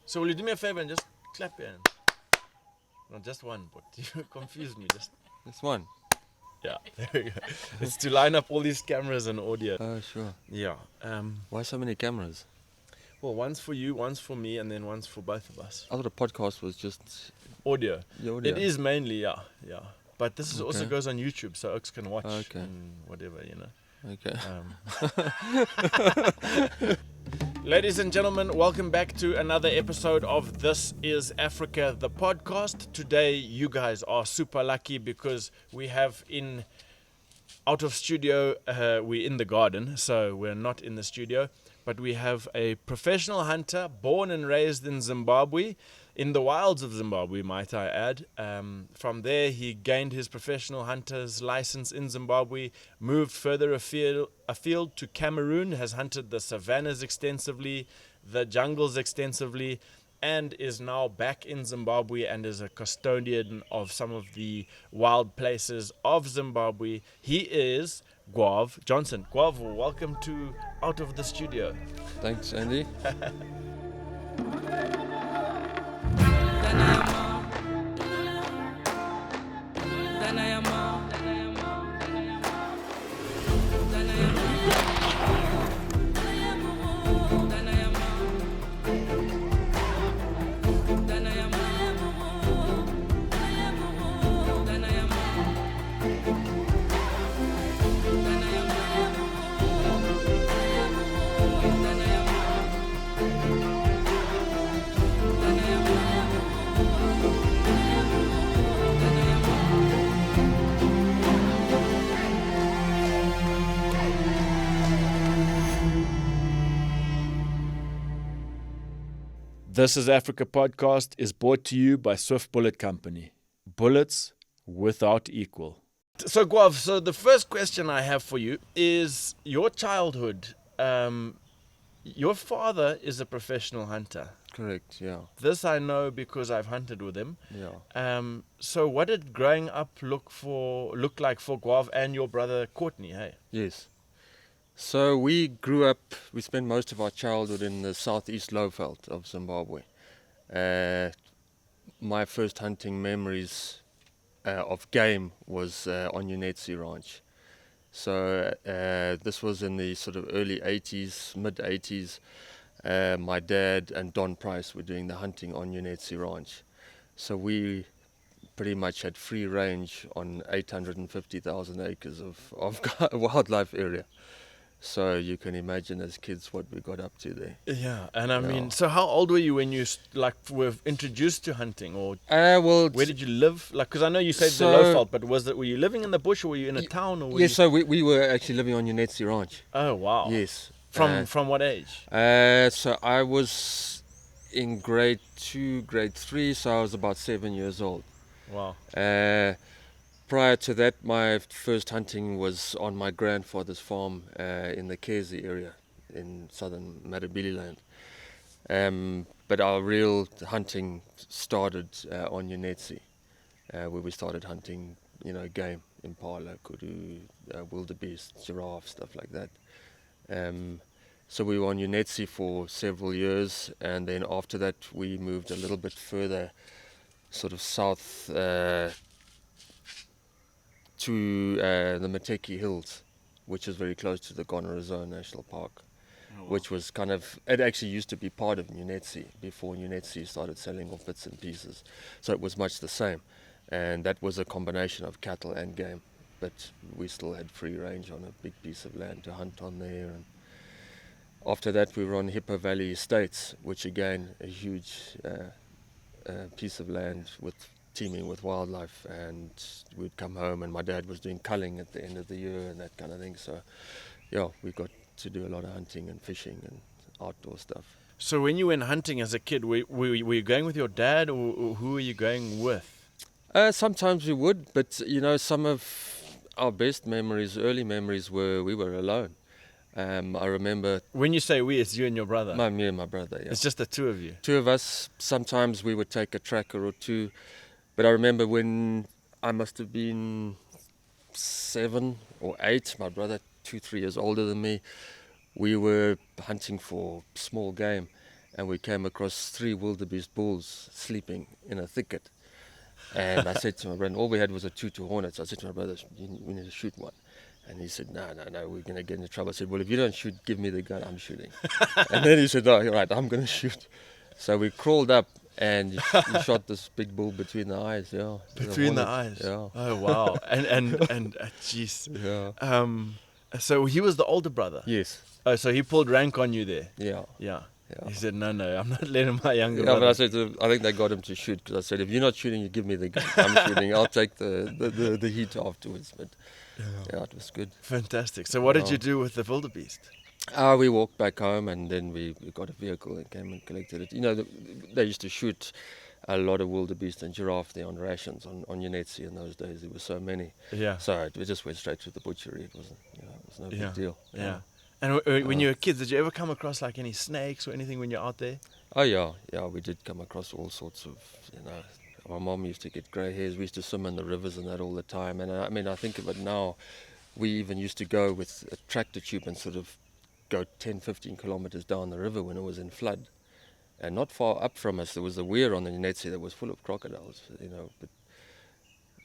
So will you do me a favor and just clap your hands? Not just one, but you confused me. Just This one. yeah, there we go. It's to line up all these cameras and audio. Oh, sure. Yeah. Why so many cameras? Well, one's for you, one's for me, and then one's for both of us. I thought a podcast was just Audio. the audio. It is mainly, yeah. But this is also Okay. goes on YouTube, so Oaks can watch Okay. and whatever, Okay. Ladies and gentlemen, welcome back to another episode of This is Africa, the podcast. Today, you guys are super lucky because we have out of studio, we're in the garden, so we're not in the studio, but we have a professional hunter born and raised in Zimbabwe, in the wilds of Zimbabwe, might I add. From there, he gained his professional hunter's license in Zimbabwe, moved further afield to Cameroon, has hunted the savannas extensively, the jungles extensively, and is now back in Zimbabwe and is a custodian of some of the wild places of Zimbabwe. He is Guav Johnson. Guav, welcome to Out of the Studio. Thanks, Andy. This is Africa podcast is brought to you by Swift Bullet Company. Bullets without equal. So Guav, so the first question I have for you is your childhood. Your father is a professional hunter. Correct, yeah. This I know because I've hunted with him. Yeah. So what did growing up look like for Guav and your brother Courtney, hey? Yes. So we spent most of our childhood in the southeast lowveld of Zimbabwe. My first hunting memories of game was on Unetsi Ranch. So this was in the sort of early 80s, mid 80s. My dad and Don Price were doing the hunting on Unetsi Ranch. So we pretty much had free range on 850,000 acres of wildlife area. So you can imagine as kids what we got up to there. Yeah, and I mean, so how old were you when you were introduced to hunting, or Well, where did you live? Like, because I know you said So- the Lowveld, but were you living in the bush, or were you in a town, or were you? so we were actually living on Unetsi Ranch. Oh wow. Yes. From what age? So I was in grade 2, grade 3, so I was about 7 years old. Wow. Prior to that, my first hunting was on my grandfather's farm in the Kezi area in southern Matabeleland. But our real hunting started on Unetsi, where we started hunting, game, impala, kudu, wildebeest, giraffe, stuff like that. So we were on Unetsi for several years, and then after that we moved a little bit further, sort of south to the Mateki Hills, which is very close to the Gonarazone National Park, which was it actually used to be part of Unetsi before Unetsi started selling off bits and pieces. So it was much the same, and that was a combination of cattle and game, but we still had free range on a big piece of land to hunt on there. And after that we were on Hippo Valley Estates, which again a huge piece of land teeming with wildlife, and we'd come home and my dad was doing culling at the end of the year and that kind of thing. So yeah, we got to do a lot of hunting and fishing and outdoor stuff. So when you went hunting as a kid, were you going with your dad, or who were you going with? Sometimes we would, but some of our best memories, early memories, we were alone. I remember... When you say we, it's you and your brother? Me and my brother, yeah. It's just the two of you? Two of us. Sometimes we would take a tracker or two. But I remember when I must have been 7 or 8, my brother 2-3 years older than me, we were hunting for small game, and we came across 3 wildebeest bulls sleeping in a thicket. And I said to my brother, all we had was a 2-2 Hornet. So I said to my brother, we need to shoot one. And he said, no, we're going to get into trouble. I said, well, if you don't shoot, give me the gun, I'm shooting. And then he said, oh, you're right, I'm going to shoot. So we crawled up and he shot this big bull between the eyes, yeah. Between the eyes? Yeah. Oh, wow. And jeez. Yeah. So he was the older brother? Yes. Oh, so he pulled rank on you there? Yeah. Yeah. Yeah. He said, no, I'm not letting my younger Yeah, brother. but I said to him, I think they got him to shoot because I said, if you're not shooting, you give me the gun. I'm shooting. I'll take the heat afterwards. But yeah, it was good. Fantastic. So what did you do with the wildebeest? We walked back home and then we got a vehicle and came and collected it. You know, they used to shoot a lot of wildebeest and giraffe there on rations on Unetsi in those days. There were so many. Yeah. So we just went straight to the butchery. It wasn't, it was no big deal. Yeah. And when you were kids, did you ever come across like any snakes or anything when you're out there? Oh yeah, we did come across all sorts of, my mom used to get grey hairs. We used to swim in the rivers and that all the time. And I think of it now, we even used to go with a tractor tube and sort of go 10, 15 kilometers down the river when it was in flood. And not far up from us, there was a weir on the Unetsi that was full of crocodiles, but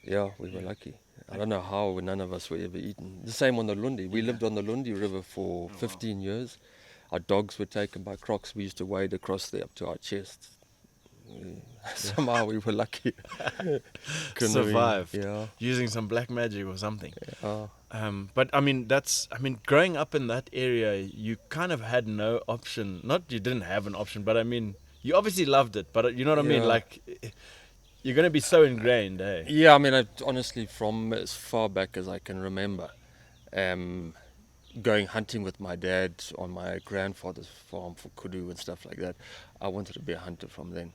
yeah, we were lucky. I don't know how none of us were ever eaten. The same on the Lundi. We lived on the Lundi River for 15 years. Our dogs were taken by crocs. We used to wade across there up to our chests. Somehow we were lucky. Survived. Yeah. Using some black magic or something. Yeah. But growing up in that area, you kind of had no option. Not you didn't have an option, but you obviously loved it. But you know what I mean? Like, you're going to be so ingrained, eh? Yeah, honestly, from as far back as I can remember, going hunting with my dad on my grandfather's farm for kudu and stuff like that, I wanted to be a hunter from then.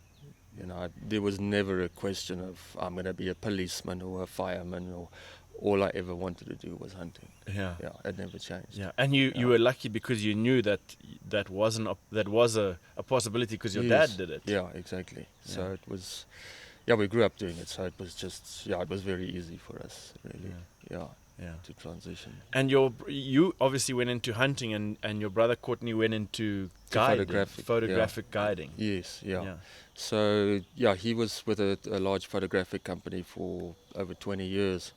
There was never a question of I'm going to be a policeman or a fireman, or all I ever wanted to do was hunting. Yeah, it never changed. Yeah, and you were lucky because you knew that was a possibility because your dad did it. Yeah, exactly. Yeah. So it was, we grew up doing it. So it was just, it was very easy for us, really. Yeah. To transition. And you obviously went into hunting, and your brother Courtney went into guiding, photographic guiding. Yes, yeah. So he was with a large photographic company for over 20 years,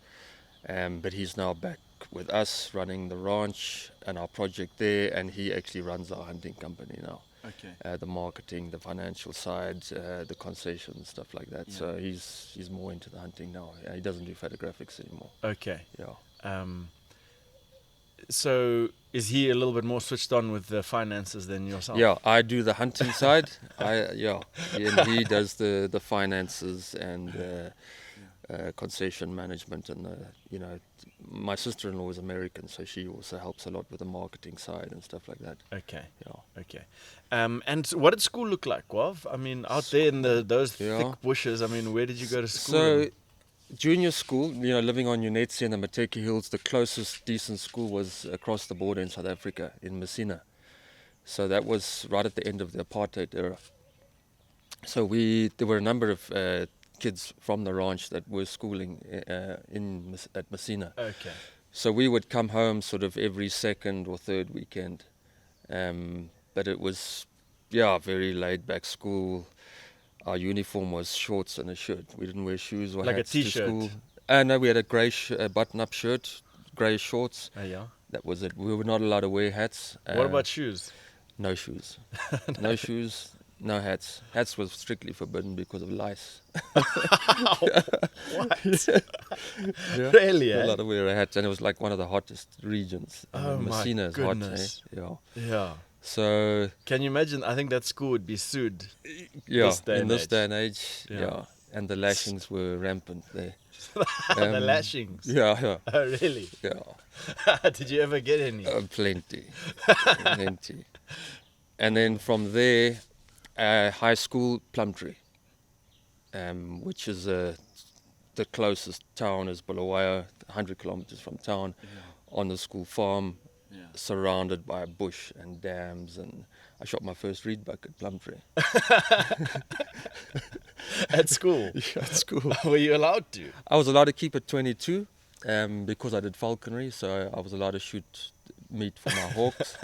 but he's now back with us running the ranch and our project there, and he actually runs our hunting company now. Okay. The marketing, the financial side, the concessions, stuff like that. Yeah. So he's more into the hunting now. He doesn't do photographics anymore. Okay. Yeah. So is he a little bit more switched on with the finances than yourself? Yeah, I do the hunting side. And he does the finances and concession management, and my sister-in-law is American, so she also helps a lot with the marketing side and stuff like that. Okay. Yeah. Okay. And what did school look like, Guav? I mean, out there in those thick bushes. I mean, where did you go to school? So, junior school, living on Unetsi and the Mateki Hills, the closest decent school was across the border in South Africa, in Messina. So that was right at the end of the apartheid era. So there were a number of kids from the ranch that were schooling at Messina. Okay. So we would come home sort of every second or third weekend. But it was, very laid-back school. Our uniform was shorts and a shirt. We didn't wear shoes or hats to school. Like a T-shirt? No, we had a grey button-up shirt, grey shorts. Oh, yeah? That was it. We were not allowed to wear hats. What about shoes? No shoes. No shoes, no hats. Hats was strictly forbidden because of lice. What? Yeah. Really, Not allowed to wear a hat. And it was like one of the hottest regions. Messina is goodness. Hot, Yeah. So can you imagine? I think that school would be sued. This day and age. Yeah. And the lashings were rampant there. The lashings? Yeah. Oh, really? Yeah. Did you ever get any? Plenty. And then from there, high school, Plumtree, which is the closest town is Bulawayo, 100 kilometers from town, on the school farm. Yeah. Surrounded by bush and dams, and I shot my first reed buck at Plumtree. At school? Yeah, at school. Were you allowed to? I was allowed to keep at 22 because I did falconry, so I was allowed to shoot meat for my hawks.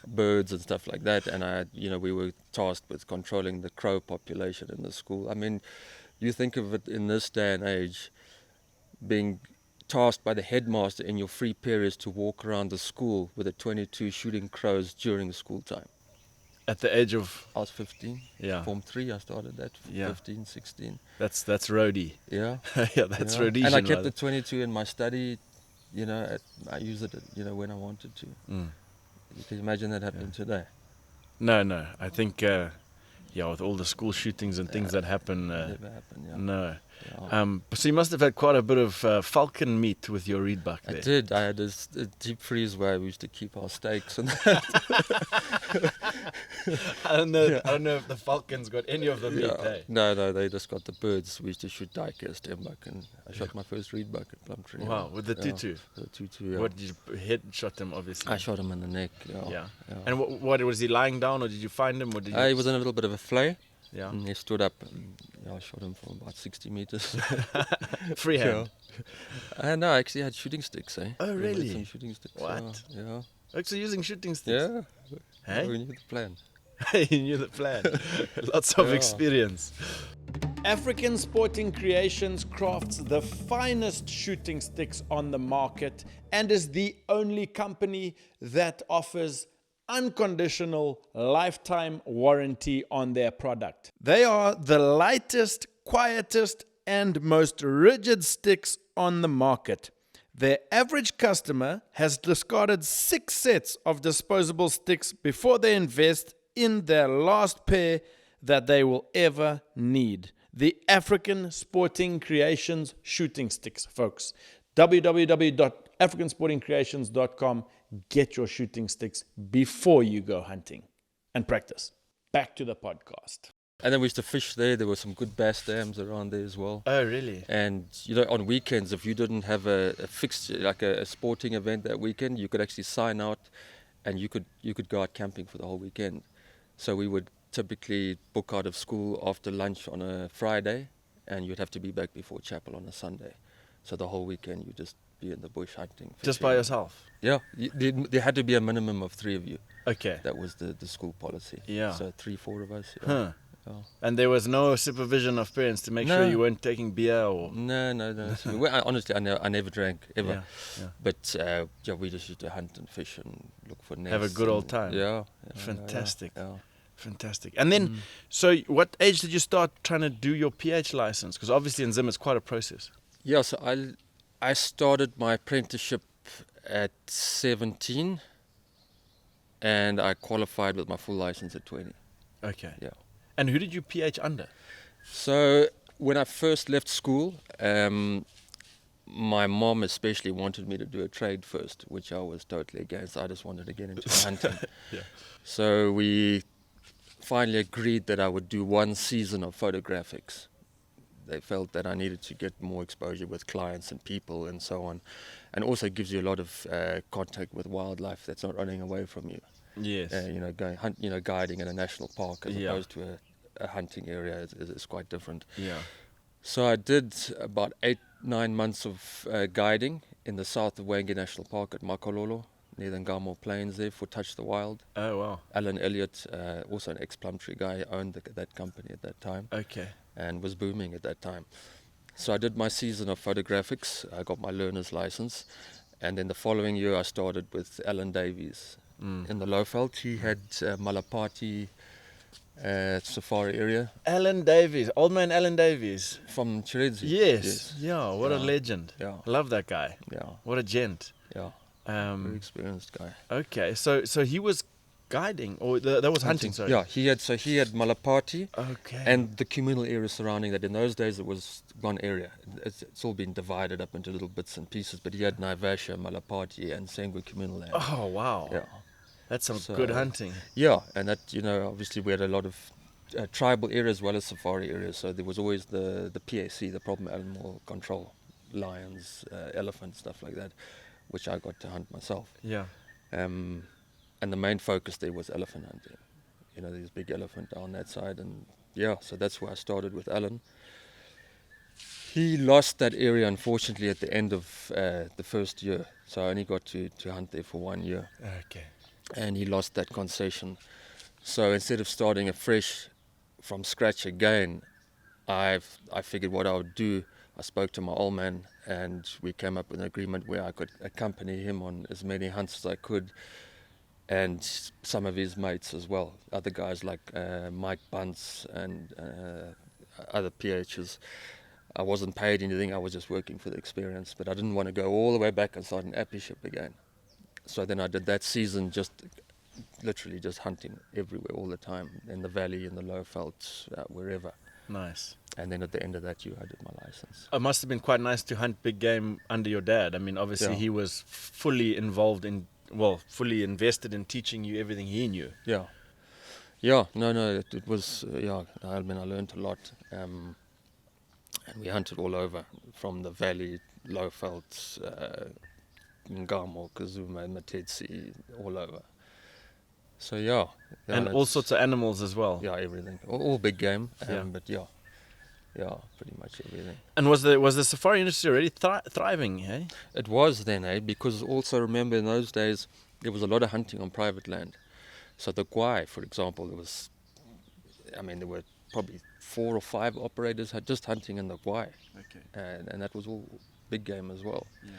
birds and stuff like that. And we were tasked with controlling the crow population in the school. I mean, you think of it in this day and age, being tasked by the headmaster in your free periods to walk around the school with a 22 shooting crows during school time. At the age of... I was 15. Yeah. Form 3, I started that. Yeah. 15, 16. That's roadie. Yeah. Yeah, that's Yeah. Rhodesian. And I kept rather. the 22 in my study, I use it, when I wanted to. Mm. You can imagine that happening today. No. I think, with all the school shootings and things that happen... Never happened, yeah. No. Yeah. So you must have had quite a bit of falcon meat with your reed buck there. I did. I had a deep freeze where we used to keep our steaks and I don't know if the falcons got any of the meat. Eh? No, they just got the birds. We used to shoot duiker, stembuck, and I shot my first reed buck at Plumtree. Wow, with the tutu. The tutu. Yeah. What did you headshot him? Obviously. I shot him in the neck. Yeah. Yeah. And what was he lying down, or did you find him, or did you? He was in a little bit of a flay. Yeah. And he stood up. And, I shot him from about 60 meters. Freehand. No, I actually had shooting sticks. Oh, We really? made some shooting sticks. What? Yeah. Actually using shooting sticks. Yeah. Hey? We knew the plan. You knew the plan. Lots of Yeah. experience. African Sporting Creations crafts the finest shooting sticks on the market and is the only company that offers unconditional lifetime warranty on their product. They are the lightest, quietest, and most rigid sticks on the market. Their average customer has discarded 6 sets of disposable sticks before they invest in their last pair that they will ever need. The African Sporting Creations shooting sticks, folks. www.africansportingcreations.com. Get your shooting sticks before you go hunting and practice. Back to the podcast. And then we used to fish there. There were some good bass dams around there as well. Oh, really? And on weekends, if you didn't have a fixed, like a sporting event that weekend, you could actually sign out, and you could go out camping for the whole weekend. So we would typically book out of school after lunch on a Friday, and you'd have to be back before chapel on a Sunday. So the whole weekend you'd just be in the bush hunting. Just by yourself? Yeah. There had to be a minimum of 3 of you. Okay. That was the school policy. Yeah. So 3-4 of us. Yeah. Huh. Yeah. And there was no supervision of parents to make sure you weren't taking beer or... No. So honestly, I never drank, ever. Yeah. But we just used to hunt and fish and look for nests. Have a good old time. Yeah. Fantastic. Yeah. Fantastic. And then, so what age did you start trying to do your PH license? Because obviously in Zim it's quite a process. Yeah, so I started my apprenticeship at 17, and I qualified with my full license at 20. Okay. Yeah. And who did you PH under? So when I first left school, my mom especially wanted me to do a trade first, which I was totally against. I just wanted to get into hunting. Yeah. So we finally agreed that I would do 1 season of photographics. They felt that I needed to get more exposure with clients and people and so on, and also gives you a lot of contact with wildlife that's not running away from you. Yes. Going guiding in a national park as opposed to a hunting area is quite different. Yeah. So I did about 8-9 months of guiding in the south of Wangi National Park at Makololo, near the Ngamo Plains there for Touch the Wild. Oh, wow. Alan Elliott, also an ex-Plumtree guy, owned that company at that time. Okay. And was booming at that time. So I did my season of photographics. I got my learner's license. And then the following year I started with Alan Davies in the Lowveld. He had Malapati safari area. Alan Davies, old man Alan Davies. From Chiredzi. Yes. Yeah, what a legend. Yeah. Love that guy. Yeah. What a gent. Yeah. Very experienced guy. Okay, so he was guiding, or that was hunting, sorry. Yeah, he had Malapati. Okay. And the communal area surrounding that. In those days it was one area. It's all been divided up into little bits and pieces, but he had Naivasha, Malapati and Sengwe communal land. Oh, wow. Yeah. That's some good hunting. Yeah, and that, obviously we had a lot of tribal areas as well as safari areas, so there was always the PAC, the problem animal control, lions, elephants, stuff like that, which I got to hunt myself. Yeah. And the main focus there was elephant hunting. There's big elephant down that side, and so that's where I started with Alan. He lost that area, unfortunately, at the end of the first year, so I only got to hunt there for 1 year. Okay. and he lost that concession. So instead of starting afresh from scratch again, I figured what I would do. I spoke to my old man, and we came up with an agreement where I could accompany him on as many hunts as I could, and some of his mates as well. Other guys like Mike Bunce and other PHs. I wasn't paid anything. I was just working for the experience, but I didn't want to go all the way back and start an apprenticeship again. So then I did that season, just literally just hunting everywhere all the time, in the valley, in the low veldt, wherever. Nice. And then at the end of that year, I did my license. It must have been quite nice to hunt big game under your dad. I mean, obviously he was fully involved in, fully invested in teaching you everything he knew. Yeah, no, it was, I mean, I learned a lot. And we hunted all over, from the valley, low veldt, Ngamo, Kazuma, Matetsi, all over. So and all sorts of animals as well. Yeah, everything, all big game. But pretty much everything. And was the safari industry already thriving? Hey, it was then, because also remember in those days there was a lot of hunting on private land. So the Guav, for example, there were probably 4 or 5 operators just hunting in the Guav. Okay. And that was all big game as well. Yeah.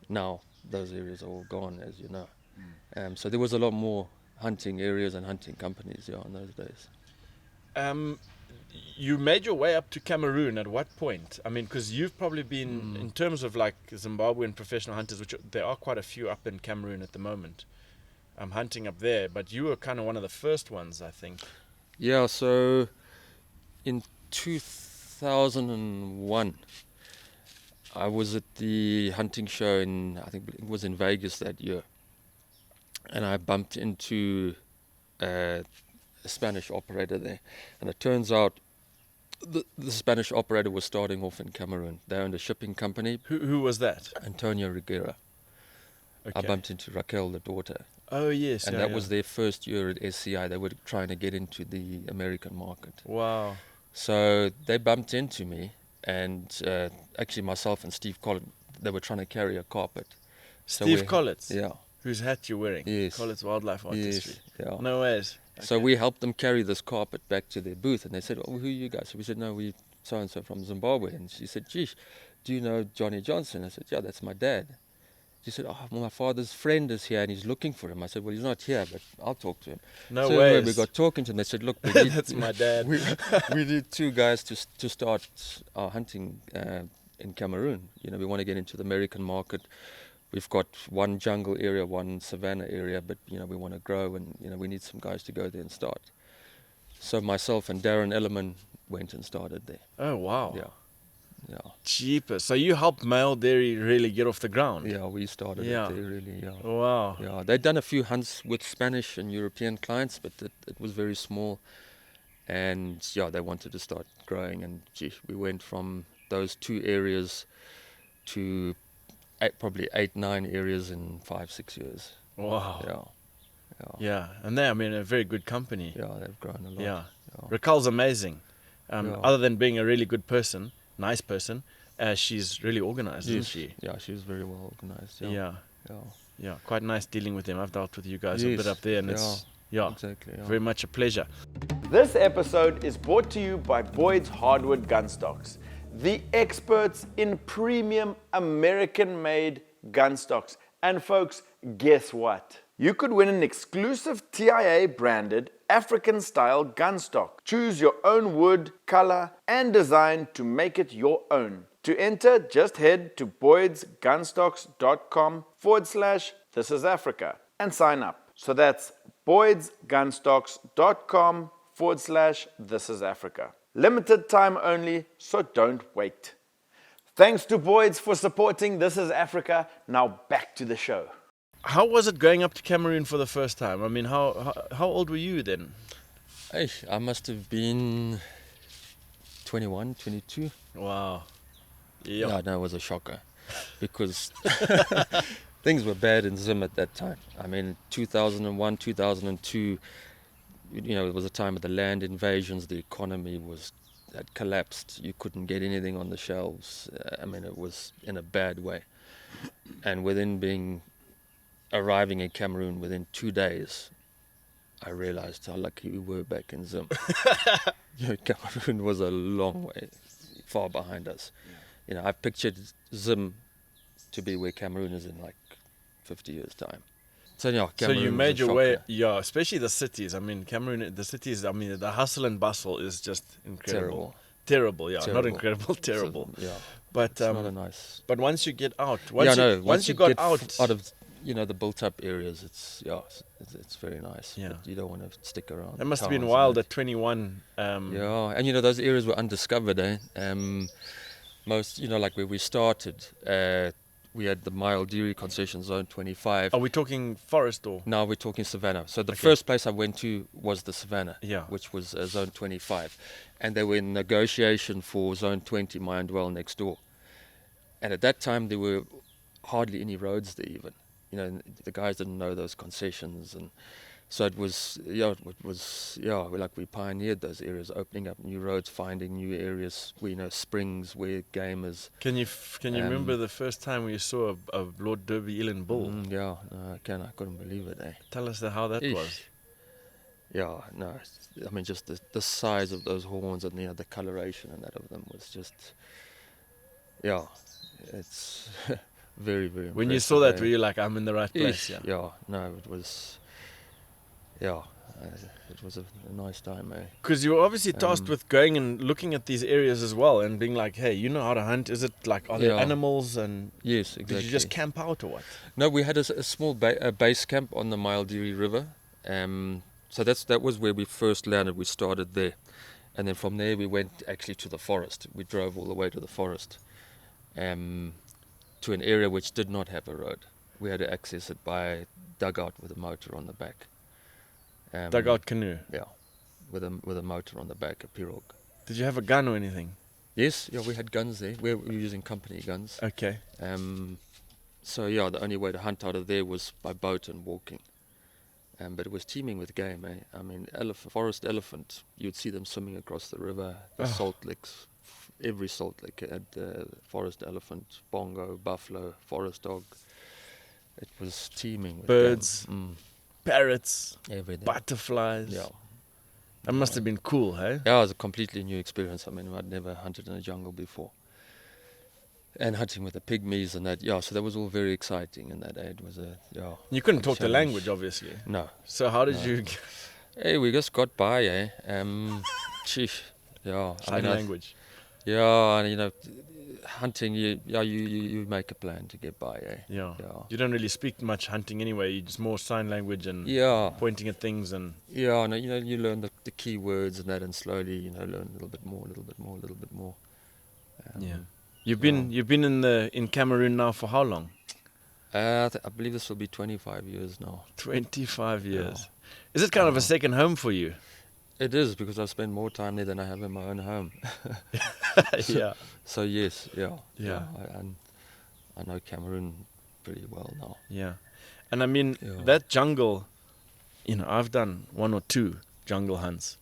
Now those areas are all gone, as you know. So there was a lot more hunting areas and hunting companies in those days. You made your way up to Cameroon at what point? I mean, because you've probably been, in terms of like Zimbabwean professional hunters, which there are quite a few up in Cameroon at the moment, hunting up there, but you were kind of one of the first ones, I think. Yeah, so in 2001, I was at the hunting show I think it was in Vegas that year, and I bumped into a Spanish operator there, and it turns out the Spanish operator was starting off in Cameroon. They owned a shipping company. Who was that? Antonio Riguera. Okay. I bumped into Raquel, the daughter. Oh yes, and that was their first year at SCI. They were trying to get into the American market. Wow. So they bumped into me, and actually myself and Steve Collett, they were trying to carry a carpet. Steve Collett? Yeah. Whose hat you're wearing? Yes. Collett's Wildlife Artistry. Yes. Yeah. No ways. Okay. So we helped them carry this carpet back to their booth, and they said, "Oh, who are you guys?" So we said, "No, we so-and-so from Zimbabwe." And she said, "Geez, do you know Johnny Johnson?" I said, "Yeah, that's my dad." She said, "Oh, well, my father's friend is here and he's looking for him." I said, "Well, he's not here, but I'll talk to him." No so way. We got talking to him. They said, "Look, we need that's my dad. we need 2 guys to start our hunting in Cameroon. We want to get into the American market. We've got 1 jungle area, 1 savanna area, but we want to grow, and we need some guys to go there and start." So myself and Darren Ellerman went and started there. Oh wow. Yeah. Jeepers. So you helped male dairy really get off the ground? Yeah, we started it there really, yeah. Wow. Yeah, they'd done a few hunts with Spanish and European clients, but it was very small. And they wanted to start growing, and we went from those 2 areas to probably 8, 9 areas in 5, 6 years. Wow. Yeah, and they're, a very good company. Yeah, they've grown a lot. Yeah. Raquel's amazing. Other than being a really good person, nice person, she's really organized, isn't she? Yeah, she's very well organized. Yeah, quite nice dealing with them. I've dealt with you guys a bit up there, and it's exactly, very much a pleasure. This episode is brought to you by Boyd's Hardwood Gunstocks, the experts in premium American-made gunstocks. And folks, guess what? You could win an exclusive TIA-branded African-style gunstock. Choose your own wood, color, and design to make it your own. To enter, just head to boydsgunstocks.com/thisisafrica and sign up. So that's boydsgunstocks.com/thisisafrica. Limited time only, so don't wait. Thanks to Boyd's for supporting This Is Africa. Now back to the show. How was it going up to Cameroon for the first time? How old were you then? I must have been 21, 22. Wow. Yeah, no, it was a shocker because things were bad in Zim at that time. 2001, 2002, it was a time of the land invasions. The economy had collapsed. You couldn't get anything on the shelves. It was in a bad way. And within being arriving in Cameroon within 2 days, I realized how lucky we were back in Zim. Cameroon was a long way, far behind us. I pictured Zim to be where Cameroon is in like 50 years' time. So yeah, Cameroon So you was made a your way, shocker. especially the cities. I mean, Cameroon, the cities, I mean, the hustle and bustle is just incredible. Terrible, yeah. Not Terrible. incredible, terrible. So, yeah, But it's not a nice. but once you get out, Once you you got get out, out of the built-up areas, it's very nice. Yeah. But you don't want to stick around. that must have been towns wild and at 21. Yeah, and those areas were undiscovered. Most, like where we started, we had the Mile Dairy concession zone 25. Are we talking forest or? Now we're talking Savannah. So the Okay. first place I went to was the Savannah, Yeah. which was zone 25. And they were in negotiation for zone 20, Mindwell, next door. And at that time, there were hardly any roads there even. The guys didn't know those concessions. And so it was, we pioneered those areas, opening up new roads, finding new areas, springs where game is. Can you remember the first time we saw a Lord Derby Eland bull? Yeah, no, I couldn't believe it, eh? Tell us how that Eesh. was. Yeah, no, I mean, just the size of those horns and the coloration and that of them was just, it's very, very When you impressive, saw that, eh? were you like, I'm in the right place? Eesh, yeah, no, it was, it was a nice time, eh? Because you were obviously tasked with going and looking at these areas as well and being like, hey, you know how to hunt? Is it like, are there Yeah. animals? And Yes, exactly. did you just camp out or what? No, we had a small base camp on the Mile Dairy River. So that was where we first landed. We started there. And then from there we went actually to the forest. We drove all the way to the forest, to an area which did not have a road. We had to access it by dugout with a motor on the back. Dugout canoe. Yeah, with a motor on the back, a pirogue. Did you have a gun or anything? Yes, yeah, we had guns there. We were using company guns. Okay. So yeah, the only way to hunt out of there was by boat and walking. But it was teeming with game, eh? I mean, forest elephant, you'd see them swimming across the river, the salt licks, every salt lick had forest elephant, bongo, buffalo, forest dog. It was teeming with Birds, game. parrots, Everything. butterflies. Yeah. That must have been cool, hey? Yeah, it was a completely new experience. I mean, I'd never hunted in a jungle before. And hunting with the pygmies and that, so that was all very exciting. And that it was You couldn't a talk the challenge. language, obviously. No. So how did No. you Hey, we just got by, eh? Sheesh. Yeah. sign language? Yeah, and hunting, you make a plan to get by, eh? Yeah. Yeah. You don't really speak much hunting anyway. You just more sign language and Yeah. pointing at things and Yeah, no, you learn the key words and that, and slowly, learn a little bit more, a little bit more, a little bit more. yeah. You've been in Cameroon now for how long? I believe this will be 25 years now. 25 years. Is it kind of a second home for you? It is, because I've spent more time there than I have in my own home. Yeah. So yes, Yeah. I know Cameroon pretty well now. Yeah. And I mean, Yeah. that jungle, I've done 1 or 2 jungle hunts.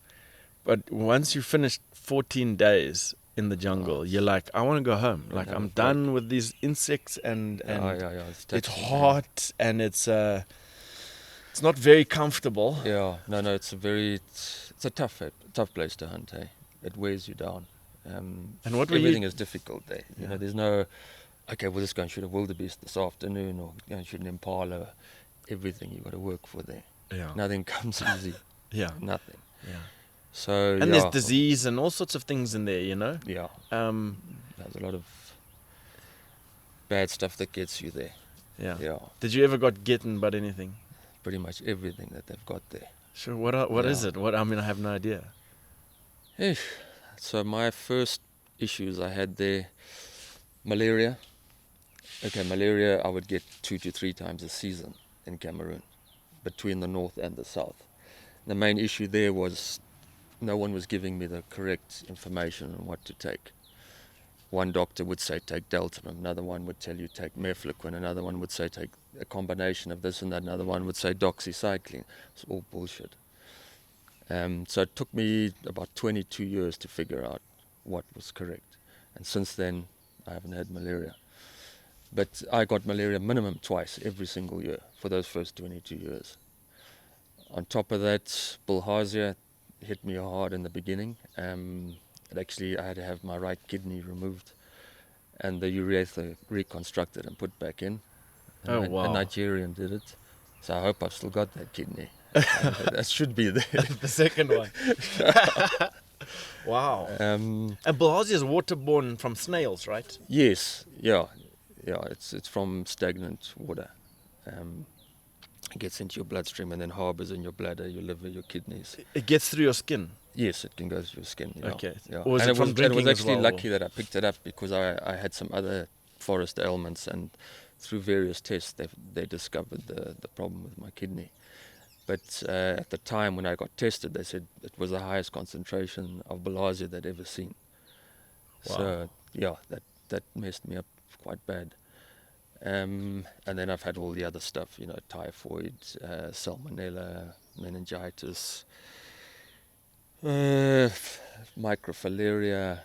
But once you finish 14 days in the jungle, you're like, I want to go home. Like, have I'm a break. done with these insects and Yeah. it's taxing, eh? hot and it's not very comfortable. Yeah, no, it's a tough place to hunt, eh? It wears you down. And what were everything you? is difficult there. Yeah. There's no, okay, we'll just go and shoot a wildebeest this afternoon, or go and shoot an impala. Everything you got to work for there. Yeah. Nothing comes easy. Yeah. Nothing. Yeah. So And there's disease and all sorts of things in there, Yeah, Um, there's a lot of bad stuff that gets you there. yeah. Yeah, Did you ever got bitten by anything? pretty much everything that they've got there. Sure. What is Yeah. it? I mean, I have no idea. Eesh. So my first issues I had there, malaria. Okay, malaria I would get 2 to 3 times a season in Cameroon, between the north and the south. The main issue there was no one was giving me the correct information on what to take. One doctor would say take Delta, another one would tell you take Mefloquine, another one would say take a combination of this and that, another one would say doxycycline. It's all bullshit. So it took me about 22 years to figure out what was correct. And since then, I haven't had malaria. But I got malaria minimum twice every single year for those first 22 years. On top of that, bilharzia hit me hard in the beginning. Actually, I had to have my right kidney removed and the urethra reconstructed and put back in. Oh, wow. A Nigerian did it. So I hope I've still got that kidney. That should be there. The second one. Wow. And bilharzia is waterborne from snails, right? Yes, yeah. It's from stagnant water. It gets into your bloodstream and then harbors in your bladder, your liver, your kidneys. It gets through your skin. Yes, it can go through your skin. Yeah. Okay. Yeah. Or is and it from drinking was as actually well, lucky that I picked it up because I had some other forest ailments, and through various tests they discovered the problem with my kidney. But at the time when I got tested, they said it was the highest concentration of bilharzia they'd ever seen. Wow. So yeah, that messed me up quite bad. And then I've had all the other stuff, typhoid, salmonella, meningitis, microfilaria,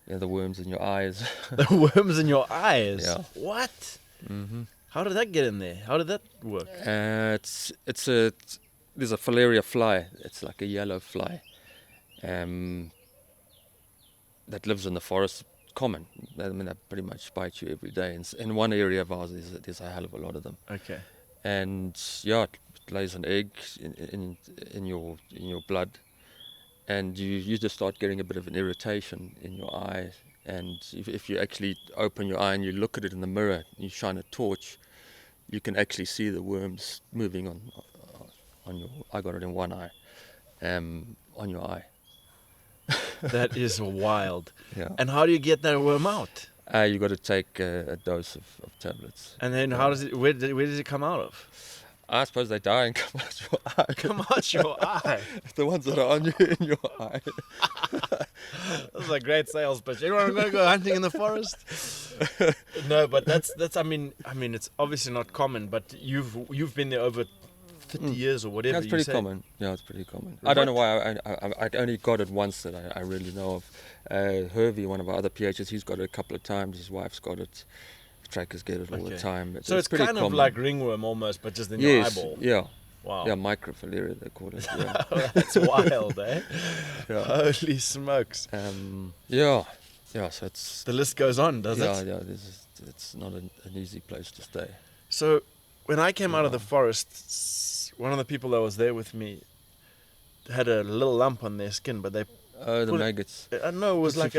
the worms in your eyes. The worms in your eyes? Yeah. What? Mm-hmm. How did that get in there? How did that work? There's a filaria fly. It's like a yellow fly that lives in the forest. Common. I mean, they pretty much bite you every day. In one area of ours, there's a hell of a lot of them. Okay. And yeah, it lays an egg in your blood, and you just start getting a bit of an irritation in your eye. And if you actually open your eye and you look at it in the mirror, you shine a torch, you can actually see the worms moving on your. I got it in one eye, on your eye. That is wild. Yeah. And how do you get that worm out? You got to take a dose of tablets. And then how does it? Where does it come out of? I suppose they die and come out your eye. Come out your eye. The ones that are on you in your eye. That's a great sales pitch. Everyone going to go hunting in the forest? No, but that's. I mean, it's obviously not common. But you've been there over 50 years or whatever. That's pretty common. Yeah, it's pretty common. I don't know why. I only got it once that I really know of. Hervey, one of our other PHs, he's got it a couple of times. His wife's got it. Trackers get it all the time. So it's kind of like ringworm almost, but just in your eyeball. Yeah. Wow. Yeah, microfilaria they call it. Yeah. That's wild, eh? Yeah. Holy smokes. Yeah. So it's. The list goes on, does it? Yeah. It's not an easy place to stay. So when I came out of the forest, one of the people that was there with me had a little lump on their skin, but they. Oh, the maggots. No, it was like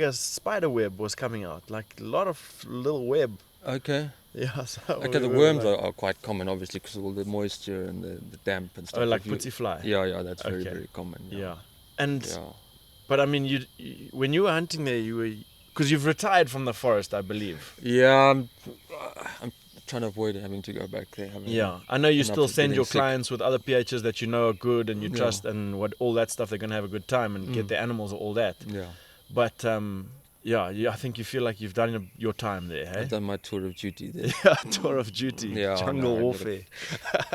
a spider web was coming out, like a lot of little web. Okay. Yeah. So okay, the worms are quite common, obviously, because of all the moisture and the damp and stuff. Oh, like putty fly. Yeah, that's very, very common. Yeah. But I mean, you when you were hunting there, because you've retired from the forest, I believe. Yeah, I'm trying to avoid having to go back there. I know you still send your clients with other PHs that you know are good and you trust and all that stuff. They're going to have a good time and get their animals and all that. Yeah. But I think you feel like you've done your time there, hey? I've done my tour of duty there. Yeah, tour of duty. Yeah, jungle warfare.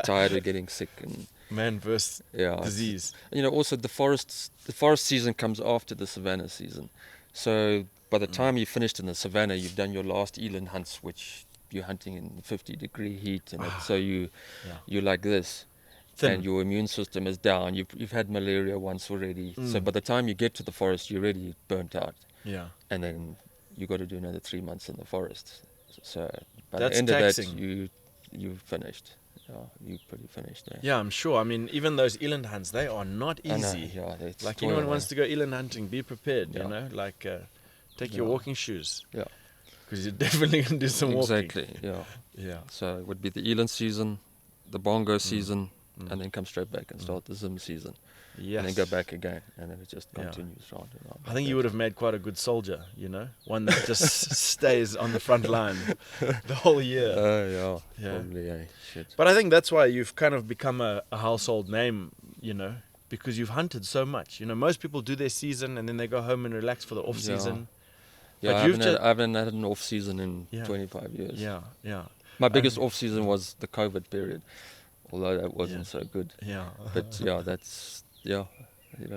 Tired of getting sick and man versus disease. Also the forest season comes after the savanna season. So by the time you finished in the savanna, you've done your last eland hunts, which you're hunting in 50-degree heat, and so you're like this, thin. And your immune system is down. You've had malaria once already, so by the time you get to the forest, you're already burnt out. Yeah, and then you got to do another 3 months in the forest. So by that's the end taxing. of that, you're finished. Yeah, you're pretty finished there. Yeah, I'm sure. I mean, even those eland hunts, they are not easy. I know, like anyone wants to go eland hunting, be prepared. You know, like take your walking shoes. Yeah. Because you're definitely going to do some walking. Exactly, yeah. Yeah. So it would be the eland season, the bongo season, and then come straight back and start the Zim season. Yes. And then go back again, and then it just continues round and round. I think you would have made quite a good soldier, one that just stays on the front line the whole year. Probably, shit. But I think that's why you've kind of become a household name, because you've hunted so much. Most people do their season and then they go home and relax for the off season. Yeah, I haven't had an off season in 25 years. Yeah. My biggest off season was the COVID period, although that wasn't so good. Yeah. But you don't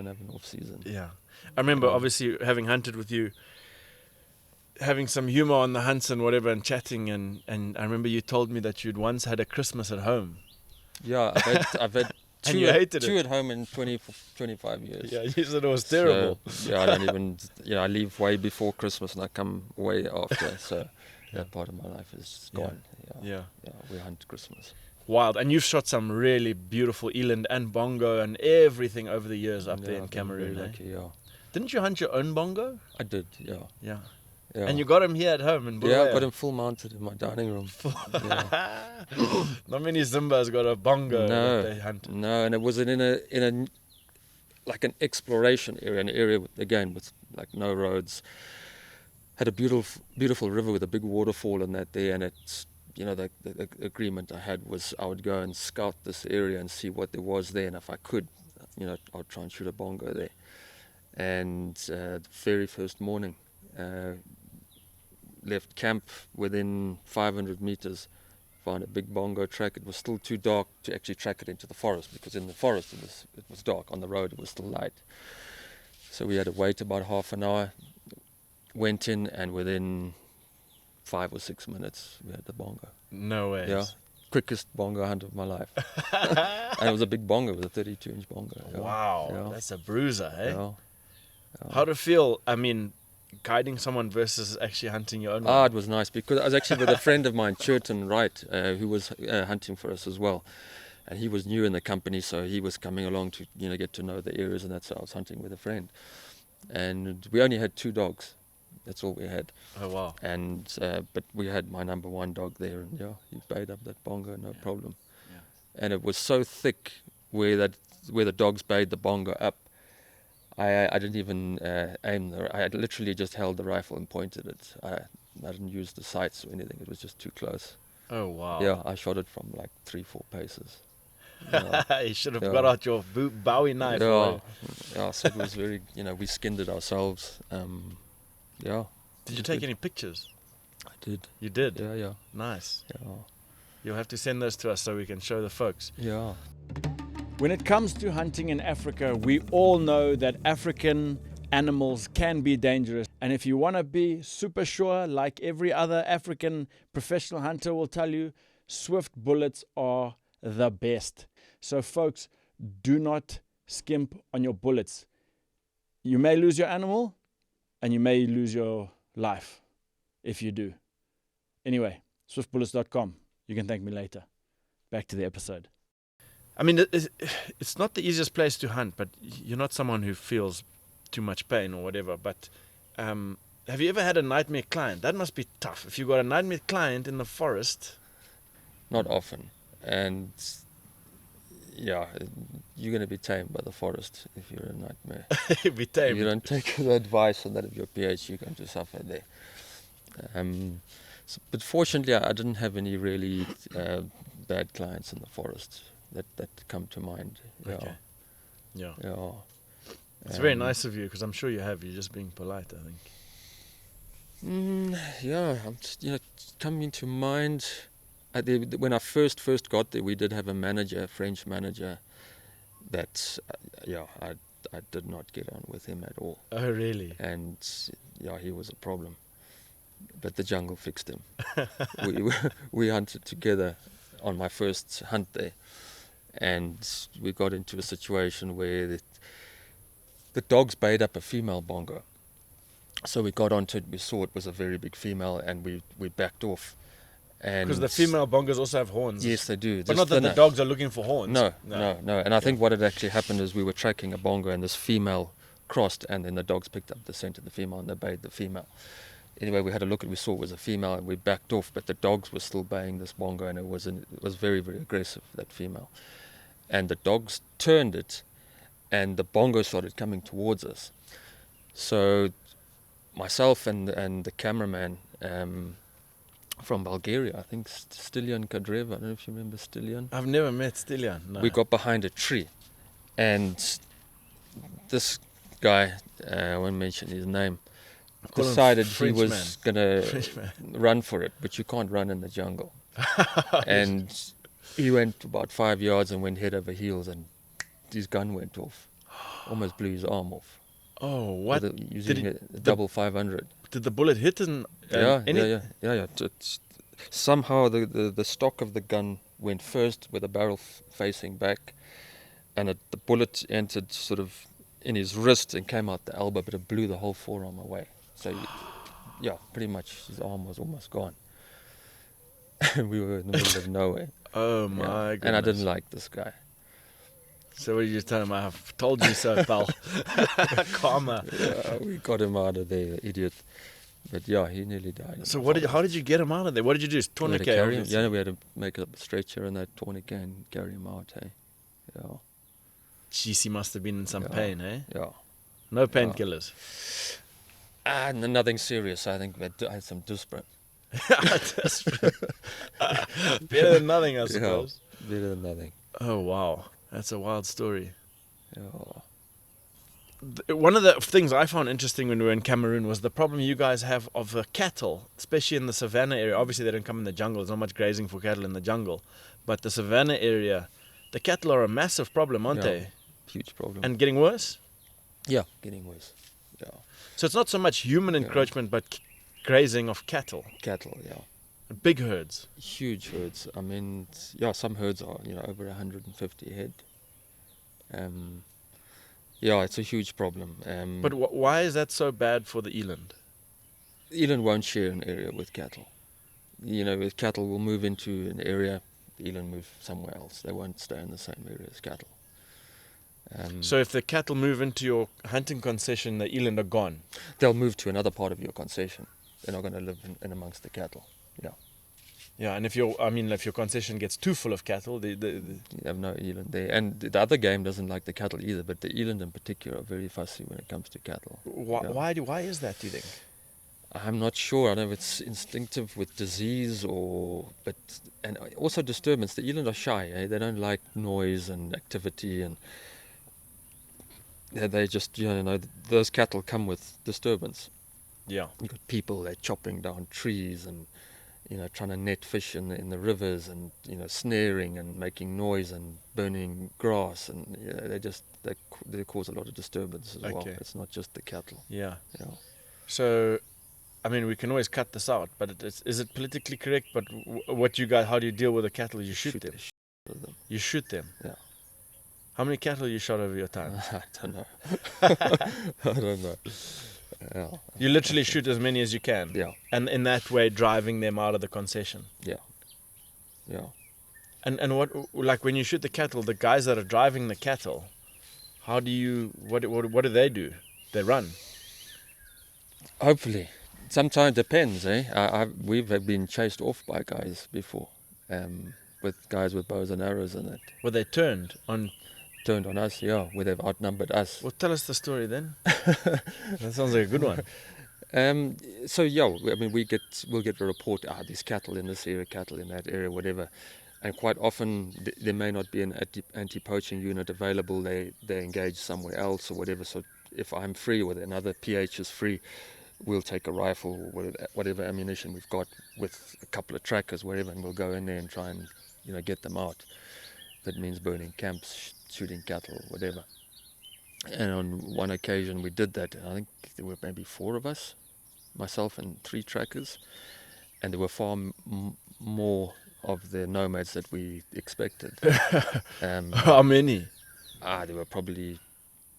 have an off season. Yeah. I remember obviously having hunted with you, having some humor on the hunts and whatever and chatting. And I remember you told me that you'd once had a Christmas at home. Yeah, I've had And you hated two it. at home in 25 years. Yeah, you said it was terrible. So, yeah, I don't even, I leave way before Christmas and I come way after. So that part of my life is gone. Yeah. Yeah, we hunt Christmas. Wild. And you've shot some really beautiful eland and bongo and everything over the years up there in I've been Cameroon. very Eh? lucky, yeah. Didn't you hunt your own bongo? I did, yeah. Yeah. Yeah. And you got him here at home in Bulawayo? Yeah, I got him full mounted in my dining room. Not many Zimbas got a bongo that they hunt. No, and it was in a like an exploration area, an area with like no roads. Had a beautiful river with a big waterfall in that there, and it's the agreement I had was I would go and scout this area and see what there was there, and if I could, I'd try and shoot a bongo there. And the very first morning, left camp within 500 meters, found a big bongo track. It was still too dark to actually track it into the forest, because in the forest it was dark. On the road it was still light. So we had to wait about half an hour. Went in, and within 5 or 6 minutes we had the bongo. No way. Yeah, quickest bongo hunt of my life. And it was a big bongo, it was a 32-inch bongo. Yeah. Wow, Yeah. that's a bruiser, eh? Yeah. How'd it feel? I mean, guiding someone versus actually hunting your own one? Ah, it was nice, because I was actually with a friend of mine, Churton Wright, who was hunting for us as well. And he was new in the company, so he was coming along to get to know the areas, and that's how I was hunting with a friend. And we only had 2 dogs. That's all we had. Oh, wow. And but we had my number 1 dog there, and he bayed up that bongo, no problem. Yeah. And it was so thick where the dogs bayed the bongo up. I didn't even aim there. I literally just held the rifle and pointed it. I didn't use the sights or anything. It was just too close. Oh, wow. Yeah, I shot it from like 3-4 paces. You should have got out your Bowie knife. Yeah, so it was very, we skinned it ourselves. Yeah. Did you take any pictures? I did. You did? Yeah. Nice. Yeah. You'll have to send those to us so we can show the folks. Yeah. When it comes to hunting in Africa, we all know that African animals can be dangerous. And if you want to be super sure, like every other African professional hunter will tell you, swift bullets are the best. So folks, do not skimp on your bullets. You may lose your animal and you may lose your life if you do. Anyway, swiftbullets.com. You can thank me later. Back to the episode. I mean, it's not the easiest place to hunt, but you're not someone who feels too much pain or whatever. But have you ever had a nightmare client? That must be tough. If you got a nightmare client in the forest. Not often. And yeah, you're going to be tamed by the forest if you're a nightmare. Be tamed. If you don't take the advice on that of your PH, you're going to suffer there. But fortunately, I didn't have any really bad clients in the forest that come to mind. Yeah. Okay. Yeah. Yeah. It's very nice of you, because I'm sure you have. You're just being polite, I think. Yeah, I'm just, coming to mind. When I first got there, we did have a manager, a French manager, that I did not get on with him at all. Oh, really? And he was a problem. But the jungle fixed him. we hunted together on my first hunt there, and we got into a situation where the dogs bayed up a female bongo. So we got onto it, we saw it was a very big female, and we backed off. Because the female bongos also have horns. Yes, they do. But not that the dogs are looking for horns. No. And I think what had actually happened is we were tracking a bongo, and this female crossed, and then the dogs picked up the scent of the female, and they bayed the female. Anyway, we had a look, and we saw it was a female, and we backed off, but the dogs were still baying this bongo, and it was very, very aggressive, that female. And the dogs turned it, and the bongo started coming towards us. So myself and the cameraman from Bulgaria, I think Stilian Kadrev, I don't know if you remember Stilian. I've never met Stilian, no. We got behind a tree, and this guy, I won't mention his name, decided he was going to run for it, but you can't run in the jungle. And he went about 5 yards and went head over heels, and his gun went off. Almost blew his arm off. Oh, what? Using a double 500. Did the bullet hit in Yeah. any? Somehow the stock of the gun went first with the barrel facing back, and the bullet entered sort of in his wrist and came out the elbow, but it blew the whole forearm away. So, yeah, pretty much his arm was almost gone. We were in the middle of nowhere. Oh my goodness. And I didn't like this guy. So what did you tell him? I've told you so, pal. Karma. Yeah, we got him out of there, idiot. But yeah, he nearly died. So how did you get him out of there? What did you do? We had to Tourniquet? carry him. Obviously. Yeah, we had to make up a stretcher and that tourniquet and carry him out, hey. Yeah, Jeez, he must have been in some Yeah. pain, eh? yeah. No painkillers. Nothing serious. I think I had some Disprin. Better than nothing, I suppose. Yeah, better than nothing. Oh wow, that's a wild story. Yeah. One of the things I found interesting when we were in Cameroon was the problem you guys have of the cattle, especially in the savannah area. Obviously, they don't come in the jungle. There's not much grazing for cattle in the jungle. But the savannah area, the cattle are a massive problem, aren't Yeah. they? Huge problem. And getting worse? yeah, getting worse. Yeah, So it's not so much human encroachment, but grazing of cattle. cattle. Yeah, Big herds. huge herds. I mean, some herds are over 150 head. Yeah, it's a huge problem. But why is that so bad for the eland? Eland won't share an area with cattle. With cattle will move into an area, the eland move somewhere else. They won't stay in the same area as cattle. So if the cattle move into your hunting concession, the eland are gone. They'll move to another part of your concession. They're not going to live in amongst the cattle. Yeah, Yeah, and if your concession gets too full of cattle, you have no eland there. And the other game doesn't like the cattle either, but the eland in particular are very fussy when it comes to cattle. why is that, do you think? I'm not sure. I don't know if it's instinctive with disease and also disturbance. The eland are shy. They don't like noise and activity, and they just those cattle come with disturbance. Yeah. You've got people they're chopping down trees and trying to net fish in the rivers and snaring and making noise and burning grass, and they cause a lot of disturbance as well. Okay. It's not just the cattle. Yeah. Yeah. So, we can always cut this out, but is it politically correct? But how do you deal with the cattle? You shoot them. the shit out of them. You shoot them. Yeah. How many cattle you shot over your time? I don't know. I don't know. Yeah. You literally shoot as many as you can. Yeah. And in that way, driving them out of the concession. Yeah. Yeah. And what, like when you shoot the cattle, the guys that are driving the cattle, what do they do? They run. Hopefully. Sometimes it depends, eh? We've been chased off by guys before, with guys with bows and arrows and that. Well, they turned Turned on us, yeah, where they've outnumbered us. Well, tell us the story then. That sounds like a good one. So yeah, we'll get a report. There's cattle in this area, cattle in that area, whatever. And quite often there may not be an anti-poaching unit available. They engage somewhere else or whatever. So if I'm free or another PH is free, we'll take a rifle or whatever ammunition we've got with a couple of trackers, whatever, and we'll go in there and try and get them out. That means burning camps, shooting cattle, whatever. And on one occasion we did that. I think there were maybe 4 of us, myself and 3 trackers, and there were far more of the nomads that we expected. How many? There were probably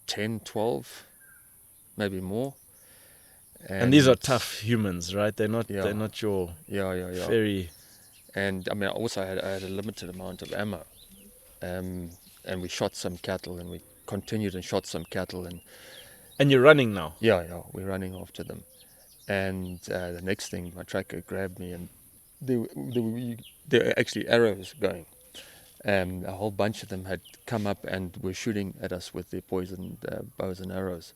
10, 12, maybe more. And these are tough humans, right? They're not your Yeah. very... And also I had a limited amount of ammo. And we shot some cattle, and we continued and shot some cattle, And you're running now? Yeah, we're running after them. And the next thing, my tracker grabbed me, and there were actually arrows going. A whole bunch of them had come up and were shooting at us with their poisoned bows and arrows.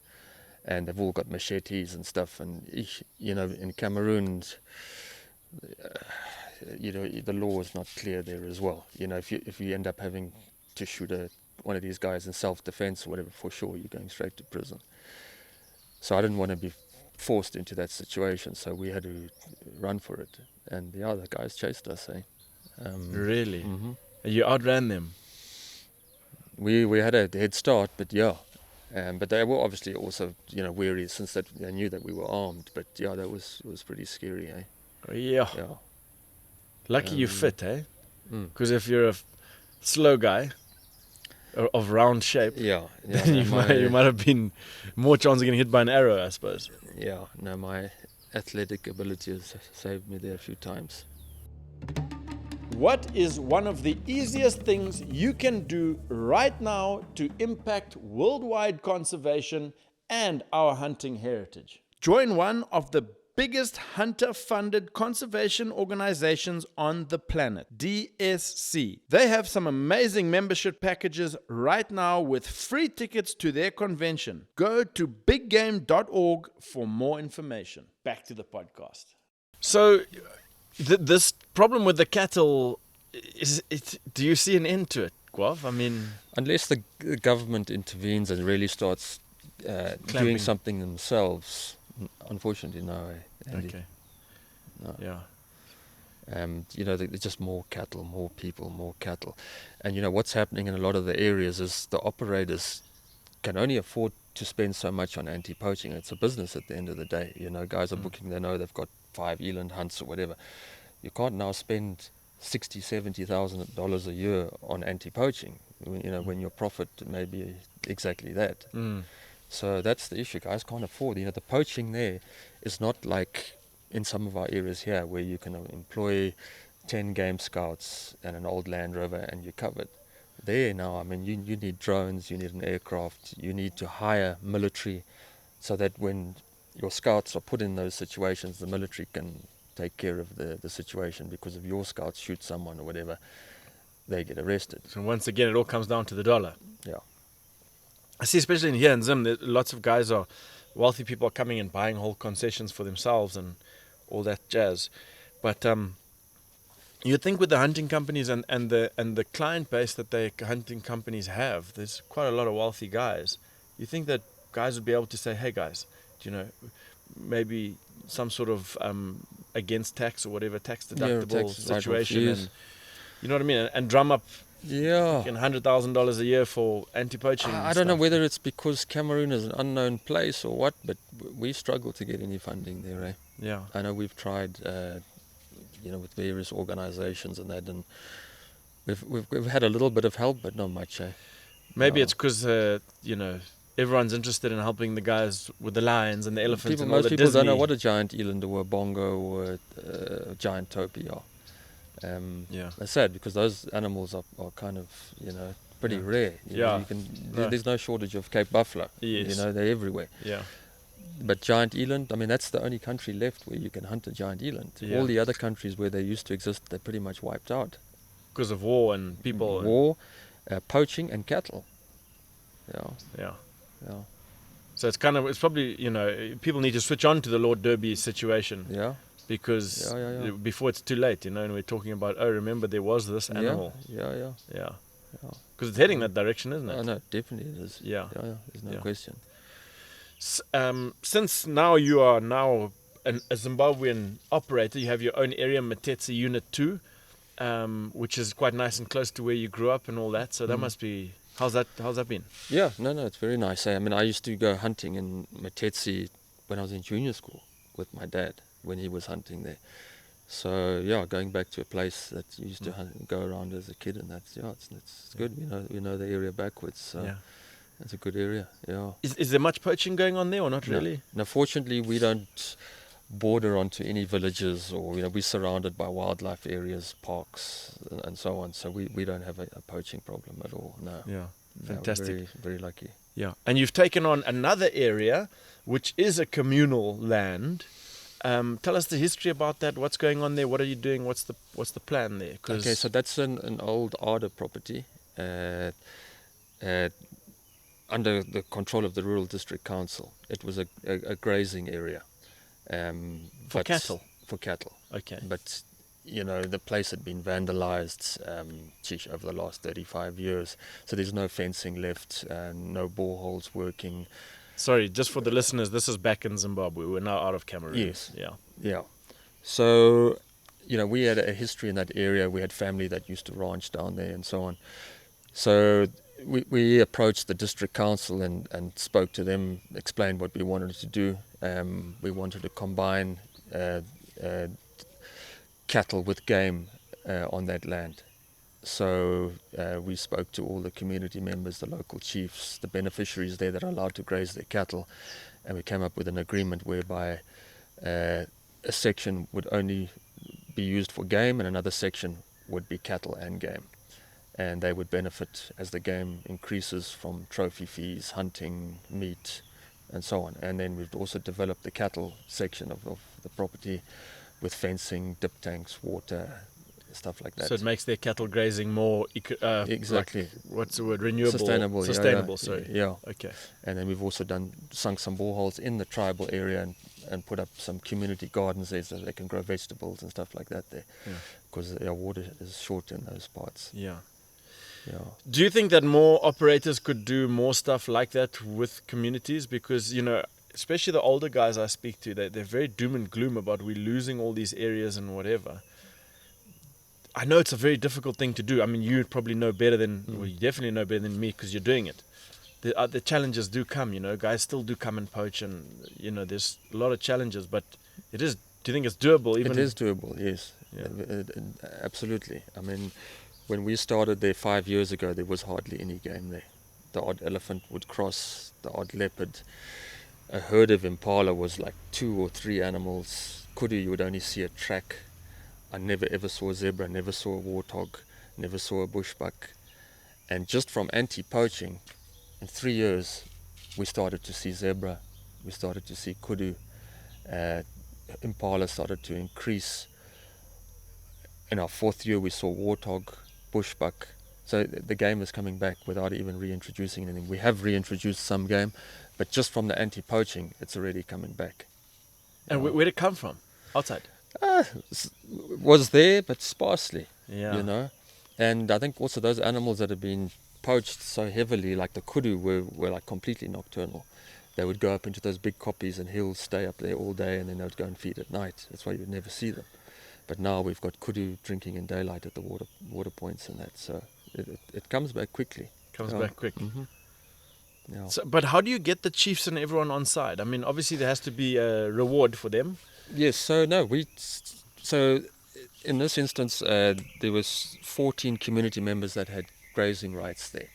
And they've all got machetes and stuff. And in Cameroon, the law is not clear there as well. If you end up having to shoot one of these guys in self-defense or whatever, for sure you're going straight to prison. So I didn't want to be forced into that situation, so we had to run for it. And the other guys chased us. Really? Mm-hmm. You outran them? We had a head start, but yeah. But they were obviously also, wary since that they knew that we were armed. But yeah, that was pretty scary, eh? Yeah. Yeah. Lucky you fit, eh? Mm. Because if you're a slow guy of round shape, Yeah. then no, you might have been more chance of getting hit by an arrow, I suppose. Yeah, no, my athletic ability has saved me there a few times. What is one of the easiest things you can do right now to impact worldwide conservation and our hunting heritage? Join one of the biggest hunter-funded conservation organizations on the planet, DSC. They have some amazing membership packages right now with free tickets to their convention. Go to biggame.org for more information. Back to the podcast. So, this problem with the cattle, do you see an end to it, Guav? I mean, unless the government intervenes and really starts doing something themselves, unfortunately, no. Andy. Okay. No. Yeah. There's just more cattle, more people, more cattle. And what's happening in a lot of the areas is the operators can only afford to spend so much on anti-poaching. It's a business at the end of the day. Guys are booking, they know they've got 5 eland hunts or whatever. You can't now spend $60,000-$70,000 a year on anti-poaching, when your profit may be exactly that. So that's the issue. Guys can't afford. The poaching there is not like in some of our areas here where you can employ 10 game scouts and an old Land Rover and you're covered. There now, I mean, you need drones, you need an aircraft, you need to hire military so that when your scouts are put in those situations, the military can take care of the situation, because if your scouts shoot someone or whatever, they get arrested. So once again, it all comes down to the dollar. Yeah. I see, especially in here in Zim, lots of guys wealthy people are coming and buying whole concessions for themselves and all that jazz. But you think with the hunting companies and the client base that the hunting companies have, there's quite a lot of wealthy guys. You think that guys would be able to say, hey guys, maybe some sort of against tax or whatever, tax deductible situation, and you know what I mean, and drum up $100,000 a year for anti-poaching. I don't know whether it's because Cameroon is an unknown place or what, but we struggle to get any funding there, eh? Yeah. I know we've tried, with various organizations and that, and we've had a little bit of help, but not much, eh? Maybe it's because, everyone's interested in helping the guys with the lions and the elephants and all the Most people Disney. don't know what a giant eland or a bongo or a giant topi are. It's sad because those animals are kind of, pretty rare. There's no shortage of Cape buffalo. Yes. They're everywhere. Yeah. But giant eland, I mean, that's the only country left where you can hunt a giant eland. Yeah. All the other countries where they used to exist, they're pretty much wiped out. Because of war and people. War, poaching and cattle. Yeah. Yeah. So it's probably, people need to switch on to the Lord Derby situation. Yeah. Because before it's too late, and we're talking about, remember there was this animal. Yeah. Because it's heading that direction, isn't it? Oh, no, definitely it is. Yeah. There's no question. Since now you are a Zimbabwean operator, you have your own area, Matetsi Unit 2, which is quite nice and close to where you grew up and all that. So that must be... How's that been? Yeah, no, it's very nice. I mean, I used to go hunting in Matetsi when I was in junior school with my dad when he was hunting there. So going back to a place that you used to go around as a kid, and that's it's good. We know the area backwards. So it's a good area. Yeah. Is there much poaching going on there or not really? No, fortunately we don't border onto any villages, or we're surrounded by wildlife areas, parks, and so on. So we don't have a poaching problem at all. No. Yeah. Fantastic. Very, very lucky. Yeah. And you've taken on another area, which is a communal land. Tell us the history about that. What's going on there? What are you doing? What's the plan there? Okay, so that's an old Arder property under the control of the Rural District Council. It was a grazing area. For cattle? For cattle. Okay. But, the place had been vandalized over the last 35 years. So there's no fencing left, no boreholes working. Sorry, just for the listeners, this is back in Zimbabwe. We're now out of Cameroon. Yes. Yeah. So, we had a history in that area. We had family that used to ranch down there and so on. So we approached the district council and spoke to them, explained what we wanted to do. We wanted to combine cattle with game on that land. So we spoke to all the community members, the local chiefs, the beneficiaries there that are allowed to graze their cattle, and we came up with an agreement whereby a section would only be used for game and another section would be cattle and game. And they would benefit as the game increases from trophy fees, hunting, meat, and so on. And then we've also developed the cattle section of the property with fencing, dip tanks, water, stuff like that. So it makes their cattle grazing more exactly. Like, what's the word? Renewable. Sustainable. Sorry. Yeah. Okay. And then we've also sunk some boreholes in the tribal area and put up some community gardens there so they can grow vegetables and stuff like that there. Because water is short in those parts. Yeah. Yeah. Do you think that more operators could do more stuff like that with communities? Because, especially the older guys I speak to, they're very doom and gloom about we're losing all these areas and whatever. I know it's a very difficult thing to do. I mean, you probably know better than, well, you definitely know better than me because you're doing it. The challenges do come, guys still do come and poach and, there's a lot of challenges, but it is, do you think it's doable? Even It is doable, yes. Yeah. Absolutely. I mean, when we started there 5 years ago, there was hardly any game there. The odd elephant would cross, the odd leopard. A herd of impala was like 2 or 3 animals. Kudu, you would only see a track. I never ever saw a zebra, never saw a warthog, never saw a bushbuck. And just from anti-poaching, in 3 years, we started to see zebra, we started to see kudu. Impala started to increase. In our 4th year, we saw warthog, bushbuck. So the game is coming back without even reintroducing anything. We have reintroduced some game, but just from the anti-poaching, it's already coming back. And where'd it come from? Outside? Was there, but sparsely, Yeah. And I think also those animals that have been poached so heavily, like the kudu, were like completely nocturnal. They would go up into those big koppies and hills, stay up there all day, and then they would go and feed at night. That's why you would never see them. But now we've got kudu drinking in daylight at the water points and that, so it comes back quickly. Comes back quick. Mm-hmm. Yeah. So, but how do you get the chiefs and everyone on side? I mean, obviously there has to be a reward for them. Yes, so in this instance, there was 14 community members that had grazing rights there.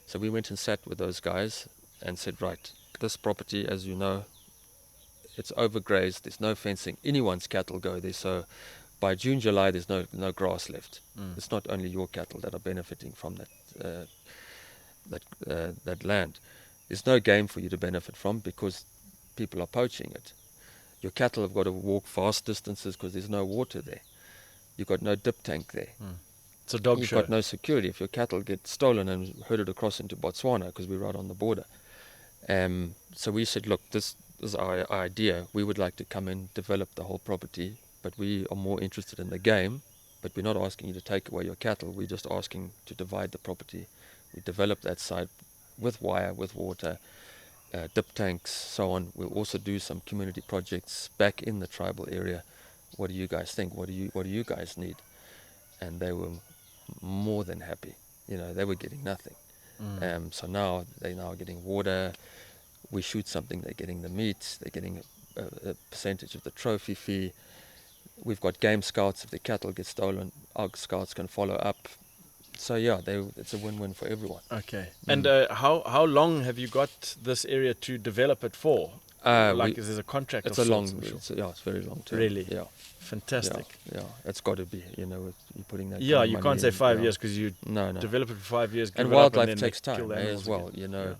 So we went and sat with those guys and said, right, this property, as you know, it's overgrazed, there's no fencing, anyone's cattle go there, so by June, July, there's no grass left. It's not only your cattle that are benefiting from that land. There's no game for you to benefit from because people are poaching it. Your cattle have got to walk vast distances because there's no water there. You've got no dip tank there. It's a dog You've show. got no security. If your cattle get stolen and herded across into Botswana, because we're right on the border. So we said, look, this is our idea. We would like to come in, develop the whole property, but we are more interested in the game. But we're not asking you to take away your cattle. We're just asking to divide the property. We develop that side with wire, with water, dip tanks, so on. We'll also do some community projects back in the tribal area. What do you guys think? What do you guys need? And they were more than happy. They were getting nothing. So now they're now getting water. We shoot something, they're getting the meat. They're getting a percentage of the trophy fee. We've got game scouts. If the cattle get stolen, our scouts can follow up. So yeah, it's a win-win for everyone. Okay. And how long have you got this area to develop it for? Is there a contract? It's it's very long term. Really? Yeah. Fantastic. Yeah. It's got to be. You're putting that. Yeah, kind of you money can't say in, 5 years because you No. develop it for 5 years. And give it up, wildlife then takes kill time the animals as well. again.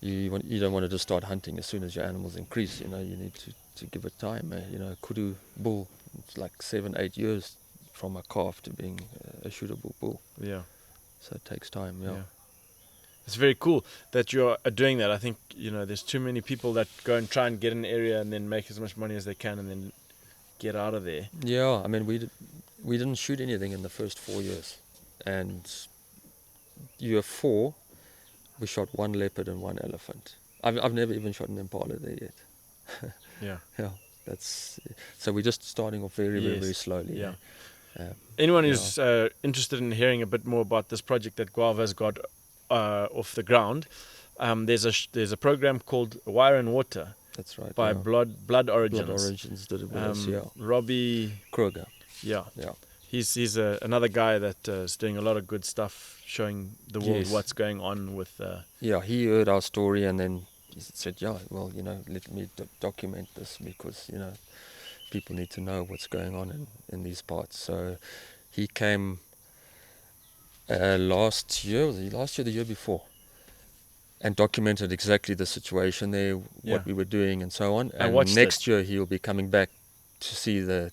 You don't want to just start hunting as soon as your animals increase. You need to give it time. Kudu bull, it's like 7-8 years from a calf to being a shootable bull. Yeah. So it takes time. Yeah. It's very cool that you're doing that. I think, there's too many people that go and try and get an area and then make as much money as they can and then get out of there. Yeah, I mean, we didn't shoot anything in the first 4 years. And year 4, we shot 1 leopard and 1 elephant. I've never even shot an impala there yet. Yeah. Yeah, so we're just starting off very, very, very slowly. Yeah. Anyone who's interested in hearing a bit more about this project that Guav has got off the ground. There's a program called Wire and Water That's right. by Blood Origins. Blood Origins did it with us, yeah. Robbie Kruger. Yeah. Yeah. He's another guy that is doing a lot of good stuff, showing the world Yes. what's going on with. Yeah, he heard our story and then he said, yeah, well, let me document this because, people need to know what's going on in these parts. So he came last year, the year before, and documented exactly the situation there, what we were doing and so on. And next year he'll be coming back to see the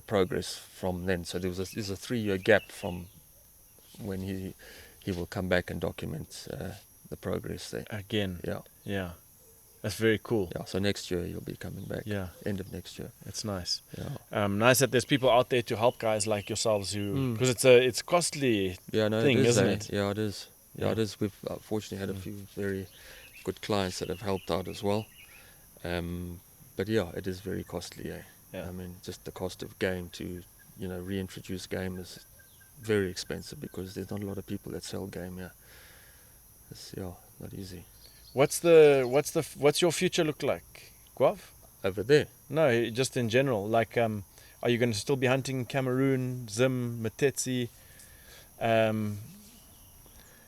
progress from then. So there's a 3-year gap from when he will come back and document the progress there. Again. Yeah. Yeah. That's very cool. Yeah, so next year he'll be coming back. Yeah. End of next year. It's nice. Yeah. Nice that there's people out there to help guys like yourselves who, because it's costly thing, isn't it? Yeah, it is. Yeah, it is. We've fortunately had a few very good clients that have helped out as well. But yeah, it is very costly. Yeah. I mean, just the cost of game to, reintroduce game is very expensive because there's not a lot of people that sell game here. It's not easy. What's your future look like, Guav? Over there? No, just in general. Like, are you going to still be hunting Cameroon, Zim, Matetsi? Are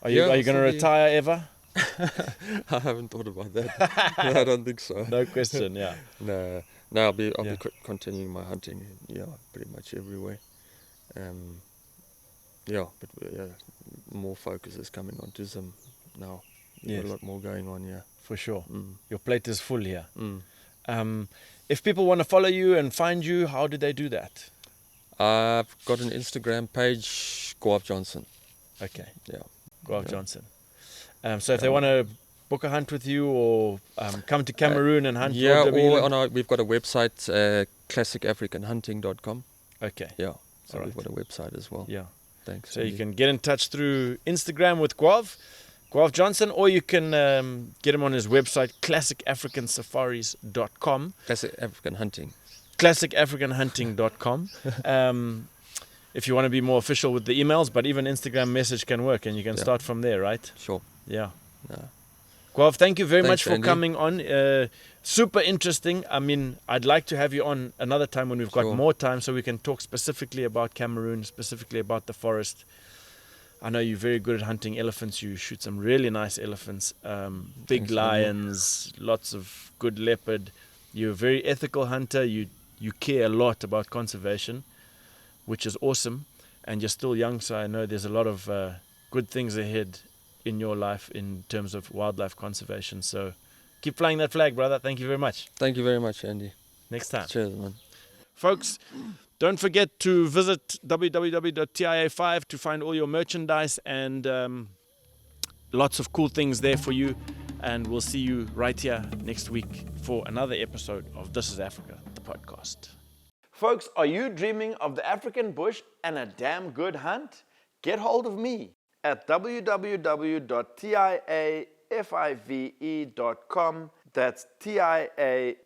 you going to retire ever? I haven't thought about that. No, I don't think so. No question. Yeah. No, I'll be continuing my hunting. Yeah, pretty much everywhere. More focus is coming on to Zim now. Got a lot more going on, yeah. For sure. Mm. Your plate is full here. Mm. If people want to follow you and find you, how do they do that? I've got an Instagram page, Guav Johnson. Okay. Yeah. Guav Johnson. So if they want to book a hunt with you or come to Cameroon and hunt, we've got a website, classicafricanhunting.com. Okay. Yeah. So we've got a website as well. Yeah. Thanks. So you can get in touch through Instagram with Guav Johnson, or you can get him on his website, classicafricansafaris.com. Classic African Hunting. classicafricanhunting.com. If you want to be more official with the emails, but even Instagram message can work, and you can start from there, right? Sure. Yeah. Guav, thank you very much for Andy. coming on. Super interesting. I mean, I'd like to have you on another time when we've got more time so we can talk specifically about Cameroon, specifically about the forest. I know you're very good at hunting elephants. You shoot some really nice elephants, big lions, lots of good leopard. You're a very ethical hunter. You care a lot about conservation, which is awesome. And you're still young, so I know there's a lot of good things ahead in your life in terms of wildlife conservation. So keep flying that flag, brother. Thank you very much. Thank you very much, Andy. Next time. Cheers, man. Folks, don't forget to visit www.tia5 to find all your merchandise and lots of cool things there for you. And we'll see you right here next week for another episode of This is Africa, the podcast. Folks, are you dreaming of the African bush and a damn good hunt? Get hold of me at www.tiafive.com. That's tiafive.com.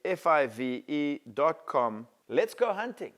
Let's go hunting.